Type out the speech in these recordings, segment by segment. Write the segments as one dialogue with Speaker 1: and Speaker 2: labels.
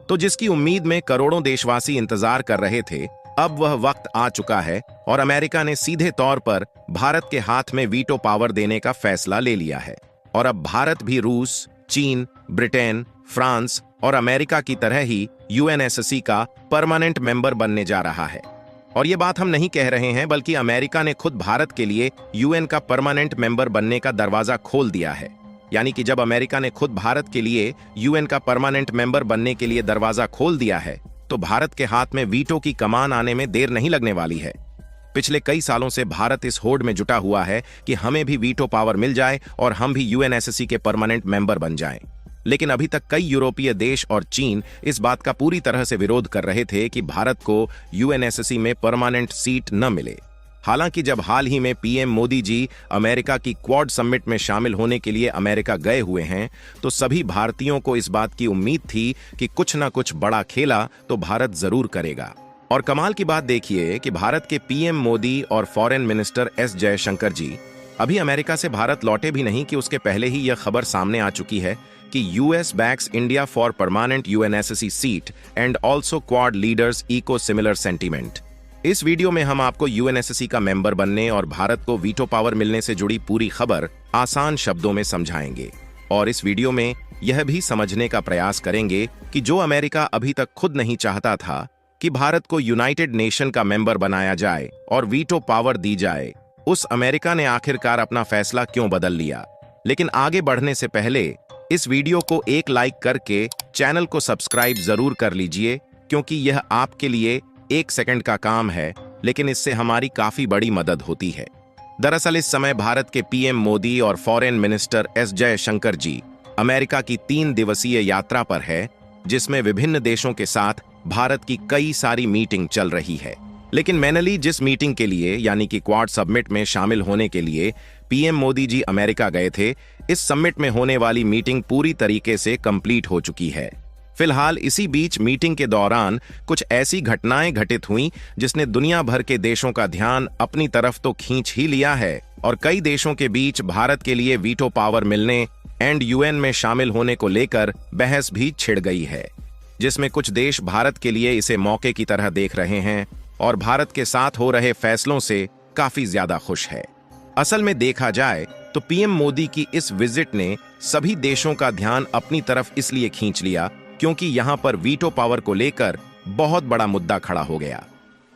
Speaker 1: तो जिसकी उम्मीद में करोड़ों देशवासी इंतजार कर रहे थे, अब वह वक्त आ चुका है और अमेरिका ने सीधे तौर पर भारत के हाथ में वीटो पावर देने का फैसला ले लिया है। और अब भारत भी रूस, चीन, ब्रिटेन, फ्रांस और अमेरिका की तरह ही यूएनएससी का परमानेंट मेंबर बनने जा रहा है। और ये बात हम नहीं कह रहे हैं, बल्कि अमेरिका ने खुद भारत के लिए यूएन का परमानेंट मेंबर बनने का दरवाजा खोल दिया है। यानी कि जब अमेरिका ने खुद भारत के लिए यूएन का परमानेंट मेंबर बनने के लिए दरवाजा खोल दिया है, तो भारत के हाथ में वीटो की कमान आने में देर नहीं लगने वाली है। पिछले कई सालों से भारत इस होड़ में जुटा हुआ है कि हमें भी वीटो पावर मिल जाए और हम भी यूएनएससी के परमानेंट मेंबर बन जाएं। लेकिन अभी तक कई यूरोपीय देश और चीन इस बात का पूरी तरह से विरोध कर रहे थे कि भारत को यूएनएससी में परमानेंट सीट न मिले। हालांकि जब हाल ही में पीएम मोदी जी अमेरिका की क्वाड समिट में शामिल होने के लिए अमेरिका गए हुए हैं, तो सभी भारतीयों को इस बात की उम्मीद थी कि कुछ ना कुछ बड़ा खेला तो भारत जरूर करेगा। और कमाल की बात देखिए कि भारत के पीएम मोदी और फॉरेन मिनिस्टर एस जयशंकर जी अभी अमेरिका से भारत लौटे भी नहीं कि उसके पहले ही यह खबर सामने आ चुकी है कि US backs India for permanent UNSC seat and also Quad leaders echo similar sentiment. इस वीडियो में हम आपको यूएनएससी का मेंबर बनने और भारत को वीटो पावर मिलने से जुड़ी पूरी खबर आसान शब्दों में समझाएंगे। और इस वीडियो में यह भी समझने का प्रयास करेंगे कि जो अमेरिका अभी तक खुद नहीं चाहता था कि भारत को यूनाइटेड नेशन का मेंबर बनाया जाए और वीटो पावर दी जाए, उस अमेरिका ने आखिरकार अपना फैसला क्यों बदल लिया। लेकिन आगे बढ़ने से पहले इस वीडियो को एक लाइक करके चैनल को सब्सक्राइब जरूर कर लीजिए, क्योंकि यह आपके लिए 1 सेकंड का काम है, लेकिन इससे हमारी काफी बड़ी मदद होती है। दरअसल इस समय भारत के पीएम मोदी और फॉरेन मिनिस्टर एस जयशंकर जी अमेरिका की 3 दिवसीय यात्रा पर है, जिसमें विभिन्न देशों के साथ भारत की कई सारी मीटिंग चल रही है। लेकिन मेनली जिस मीटिंग के लिए यानी कि क्वाड समिट में शामिल होने के लिए पीएम मोदी जी अमेरिका गए थे, इस समिट में होने वाली मीटिंग पूरी तरीके से कंप्लीट हो चुकी है। फिलहाल इसी बीच मीटिंग के दौरान कुछ ऐसी घटनाएं घटित हुई जिसने दुनिया भर के देशों का ध्यान अपनी तरफ तो खींच ही लिया है, और कई देशों के बीच भारत के लिए वीटो पावर मिलने एंड यूएन में शामिल होने को लेकर बहस भी छिड़ गई है, जिसमें कुछ देश भारत के लिए इसे मौके की तरह देख रहे हैं और भारत के साथ हो रहे फैसलों से काफी ज्यादा खुश है। असल में देखा जाए तो पीएम मोदी की इस विजिट ने सभी देशों का ध्यान अपनी तरफ इसलिए खींच लिया क्योंकि यहां पर वीटो पावर को लेकर बहुत बड़ा मुद्दा खड़ा हो गया।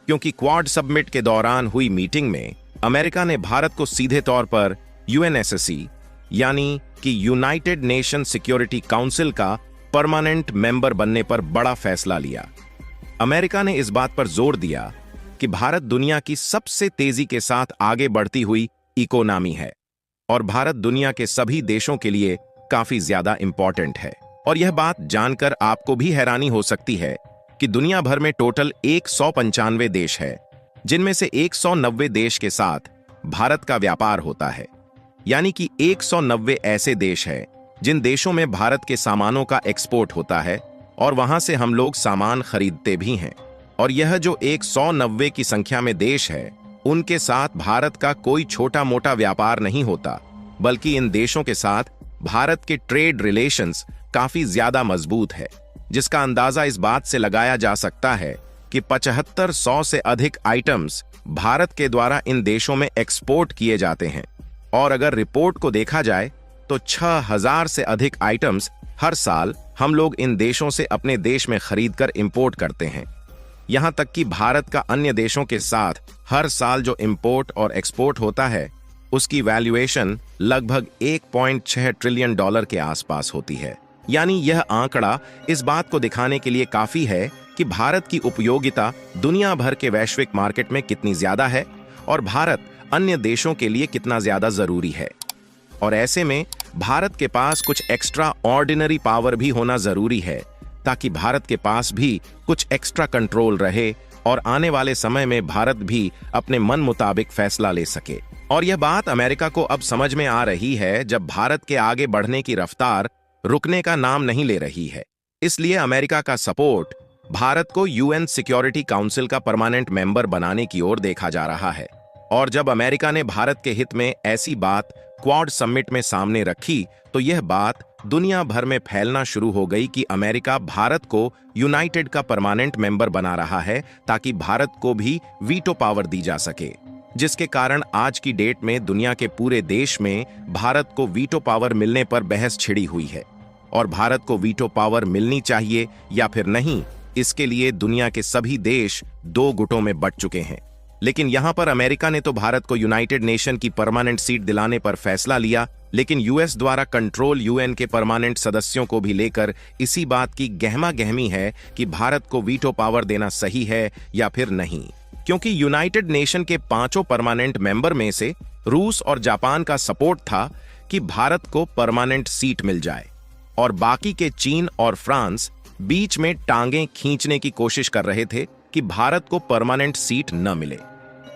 Speaker 1: क्योंकि क्वाड समिट के दौरान हुई मीटिंग में अमेरिका ने भारत को सीधे तौर पर यूएनएससी यानी कि यूनाइटेड नेशन सिक्योरिटी काउंसिल का परमानेंट मेंबर बनने पर बड़ा फैसला लिया। अमेरिका ने इस बात पर जोर दिया कि भारत दुनिया की सबसे तेजी के साथ आगे बढ़ती हुई इकोनॉमी है और भारत दुनिया के सभी देशों के लिए काफी ज्यादा इंपॉर्टेंट है। और यह बात जानकर आपको भी हैरानी हो सकती है कि दुनिया भर में टोटल 195 देश है, जिनमें से 190 देश के साथ भारत का व्यापार होता है। यानी कि 190 ऐसे देश हैं जिन देशों में भारत के सामानों का एक्सपोर्ट होता है और वहां से हम लोग सामान खरीदते भी हैं। और यह जो 190 की संख्या में देश है, उनके साथ भारत का कोई छोटा मोटा व्यापार नहीं होता, बल्कि इन देशों के साथ भारत के ट्रेड रिलेशंस काफी ज्यादा मजबूत है, जिसका अंदाजा इस बात से लगाया जा सकता है कि 7500 से अधिक आइटम्स भारत के द्वारा इन देशों में एक्सपोर्ट किए जाते हैं। और अगर रिपोर्ट को देखा जाए तो 6000 से अधिक आइटम्स हर साल हम लोग इन देशों से अपने देश में खरीदकर इंपोर्ट करते हैं। यहां तक कि भारत का अन्य देशों के साथ हर साल जो इंपोर्ट और एक्सपोर्ट होता है, उसकी वैल्यूएशन लगभग 1.6 ट्रिलियन डॉलर के आसपास होती है। यानी यह आंकड़ा इस बात को दिखाने के लिए काफी है कि भारत की उपयोगिता दुनिया भर के वैश्विक मार्केट में कितनी ज्यादा है और भारत अन्य देशों के लिए कितना ज्यादा जरूरी है। और ऐसे में भारत के पास कुछ एक्स्ट्रा ऑर्डिनरी पावर भी होना जरूरी है, ताकि भारत के पास भी कुछ एक्स्ट्रा कंट्रोल रहे और आने वाले समय में भारत भी अपने मन मुताबिक फैसला ले सके। और यह बात अमेरिका को अब समझ में आ रही है, जब भारत के आगे बढ़ने की रफ्तार रुकने का नाम नहीं ले रही है। इसलिए अमेरिका का सपोर्ट भारत को यूएन सिक्योरिटी काउंसिल का परमानेंट मेंबर बनाने की ओर देखा जा रहा है। और जब अमेरिका ने भारत के हित में ऐसी बात क्वाड समिट में सामने रखी, तो यह बात दुनिया भर में फैलना शुरू हो गई कि अमेरिका भारत को यूनाइटेड का परमानेंट मेंबर बना रहा है ताकि भारत को भी वीटो पावर दी जा सके, जिसके कारण आज की डेट में दुनिया के पूरे देश में भारत को वीटो पावर मिलने पर बहस छिड़ी हुई है। और भारत को वीटो पावर मिलनी चाहिए या फिर नहीं, इसके लिए दुनिया के सभी देश दो गुटों में बंट चुके हैं। लेकिन यहां पर अमेरिका ने तो भारत को यूनाइटेड नेशन की परमानेंट सीट दिलाने पर फैसला लिया, लेकिन यूएस द्वारा कंट्रोल यूएन के परमानेंट सदस्यों को भी लेकर इसी बात की गहमा गहमी है कि भारत को वीटो पावर देना सही है या फिर नहीं, क्योंकि यूनाइटेड नेशन के 5 परमानेंट मेंबर में से रूस और जापान का सपोर्ट था कि भारत को परमानेंट सीट मिल जाए, और बाकी के चीन और फ्रांस बीच में टांगें खींचने की कोशिश कर रहे थे कि भारत को परमानेंट सीट न मिले।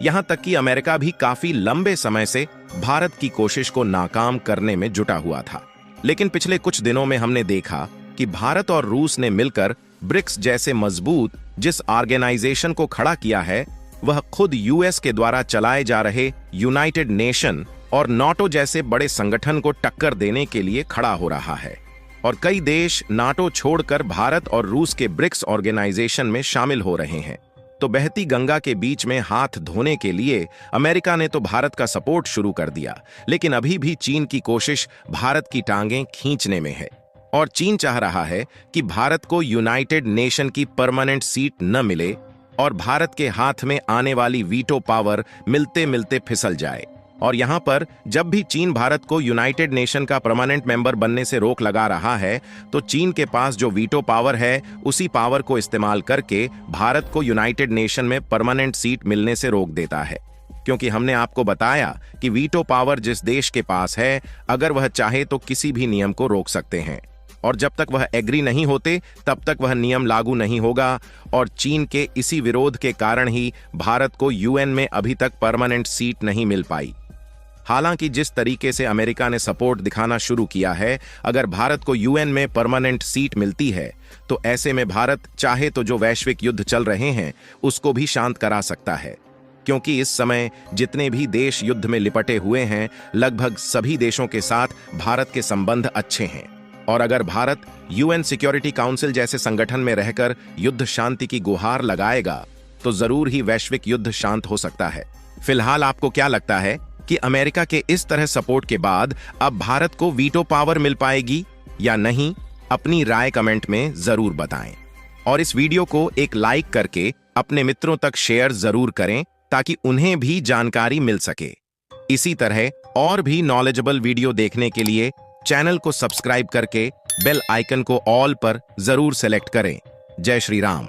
Speaker 1: यहां तक कि अमेरिका भी काफी लंबे समय से भारत की कोशिश को नाकाम करने में जुटा हुआ था। लेकिन पिछले कुछ दिनों में हमने देखा कि भारत और रूस ने मिलकर ब्रिक्स जैसे मजबूत जिस ऑर्गेनाइजेशन को खड़ा किया है, वह खुद यूएस के द्वारा चलाए जा रहे यूनाइटेड नेशन और नाटो जैसे बड़े संगठन को टक्कर देने के लिए खड़ा हो रहा है। और कई देश नाटो छोड़कर भारत और रूस के ब्रिक्स ऑर्गेनाइजेशन में शामिल हो रहे हैं। तो बहती गंगा के बीच में हाथ धोने के लिए अमेरिका ने तो भारत का सपोर्ट शुरू कर दिया, लेकिन अभी भी चीन की कोशिश भारत की टांगें खींचने में है। और चीन चाह रहा है कि भारत को यूनाइटेड नेशन की परमानेंट सीट न मिले और भारत के हाथ में आने वाली वीटो पावर मिलते मिलते फिसल जाए। और यहां पर जब भी चीन भारत को यूनाइटेड नेशन का परमानेंट मेंबर बनने से रोक लगा रहा है, तो चीन के पास जो वीटो पावर है, उसी पावर को इस्तेमाल करके भारत को यूनाइटेड नेशन में परमानेंट सीट मिलने से रोक देता है। क्योंकि हमने आपको बताया कि वीटो पावर जिस देश के पास है, अगर वह चाहे तो किसी भी नियम को रोक सकते हैं, और जब तक वह एग्री नहीं होते तब तक वह नियम लागू नहीं होगा। और चीन के इसी विरोध के कारण ही भारत को यूएन में अभी तक परमानेंट सीट नहीं मिल पाई। हालांकि जिस तरीके से अमेरिका ने सपोर्ट दिखाना शुरू किया है, अगर भारत को यूएन में परमानेंट सीट मिलती है तो ऐसे में भारत चाहे तो जो वैश्विक युद्ध चल रहे हैं उसको भी शांत करा सकता है। क्योंकि इस समय जितने भी देश युद्ध में लिपटे हुए हैं, लगभग सभी देशों के साथ भारत के संबंध अच्छे हैं। और अगर भारत यूएन सिक्योरिटी काउंसिल जैसे संगठन में रहकर युद्ध शांति की गुहार लगाएगा तो जरूर ही वैश्विक युद्ध शांत हो सकता है। फिलहाल आपको क्या लगता है कि अमेरिका के इस तरह सपोर्ट के बाद अब भारत को वीटो पावर मिल पाएगी या नहीं? अपनी राय कमेंट में जरूर बताएं, और इस वीडियो को एक लाइक करके अपने मित्रों तक शेयर जरूर करें ताकि उन्हें भी जानकारी मिल सके। इसी तरह और भी नॉलेजेबल वीडियो देखने के लिए चैनल को सब्सक्राइब करके बेल आइकन को ऑल पर जरूर सेलेक्ट करें। जय श्री राम।